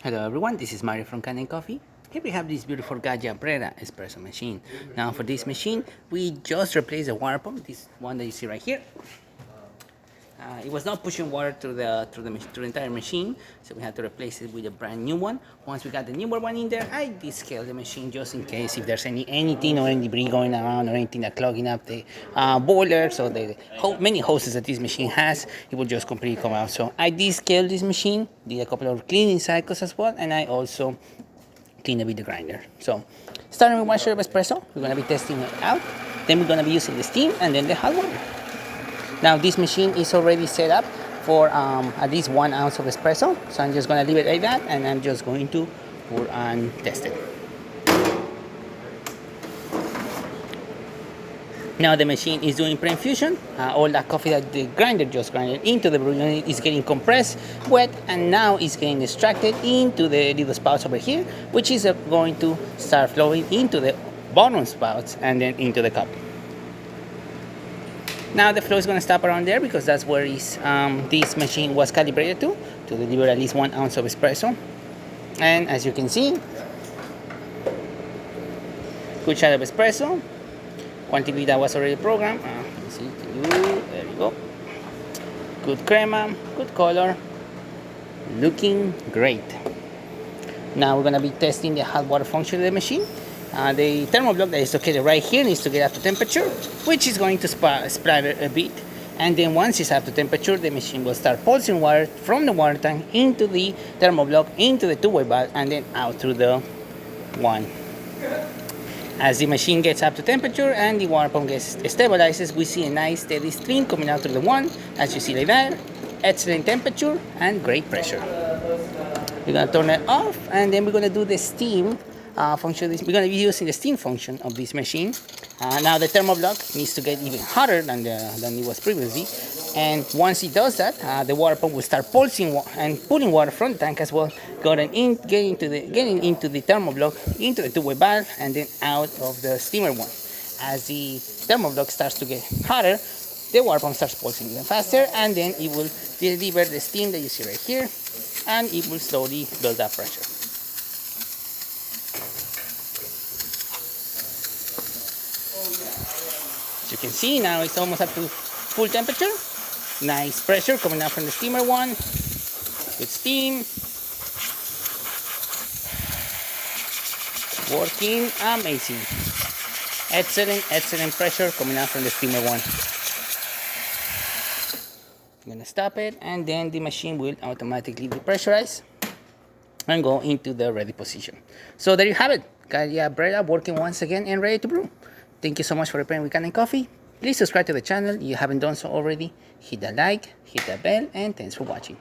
Hello everyone, this is Mario from Kanen Coffee. Here we have this beautiful Gaggia espresso machine. Now for this machine, we just replaced the water pump, this one that you see right here. It was not pushing water through the entire machine, so we had to replace it with a brand new one. Once we got the newer one in there, I descaled the machine just in case if there's anything or any debris going around or anything that clogging up the boiler. So the many hoses that this machine has, it will just completely come out. So I descaled this machine, did a couple of cleaning cycles as well, and I also cleaned it with the grinder. So starting with 1 shot of espresso, we're gonna be testing it out. Then we're gonna be using the steam and then the hot water. Now this machine is already set up for at least 1 ounce of espresso, so I'm just going to leave it like that, and I'm just going to pour and test it. Now the machine is doing pre-infusion. All that coffee that the grinder just grinded into the brew unit is getting compressed, wet, and now it's getting extracted into the little spouts over here, which is going to start flowing into the bottom spouts and then into the cup. Now the flow is going to stop around there because that's where this machine was calibrated to deliver at least 1 ounce of espresso. And as you can see, good shot of espresso, quantity that was already programmed. There you go. Good crema, good color, looking great. Now we're going to be testing the hot water function of the machine. The thermal block that is located right here needs to get up to temperature, which is going to splatter a bit. And then once it's up to temperature, the machine will start pulsing water from the water tank into the thermal block, into the two-way valve, and then out through the one. As the machine gets up to temperature and the water pump stabilizes, we see a nice steady stream coming out through the one, as you see like that. Excellent temperature and great pressure. We're going to turn it off, and then we're going to do the steam function. We're going to be using the steam function of this machine. Now the thermal block needs to get even hotter than it was previously, and once it does that, the water pump will start pulsing and pulling water from the tank as well, getting into the thermal block, into the two-way valve, and then out of the steamer one. As the thermal block starts to get hotter, the water pump starts pulsing even faster, and then it will deliver the steam that you see right here, and it will slowly build up pressure. As you can see, now it's almost up to full temperature. Nice pressure coming out from the steamer one. Good steam. Working amazing. Excellent pressure coming out from the steamer one. I'm going to stop it, and then the machine will automatically depressurize and go into the ready position. So there you have it. Gaggia Brera working once again and ready to brew. Thank you so much for playing with Kanen Coffee. Please subscribe to the channel if you haven't done so already. Hit the like, hit the bell, and thanks for watching.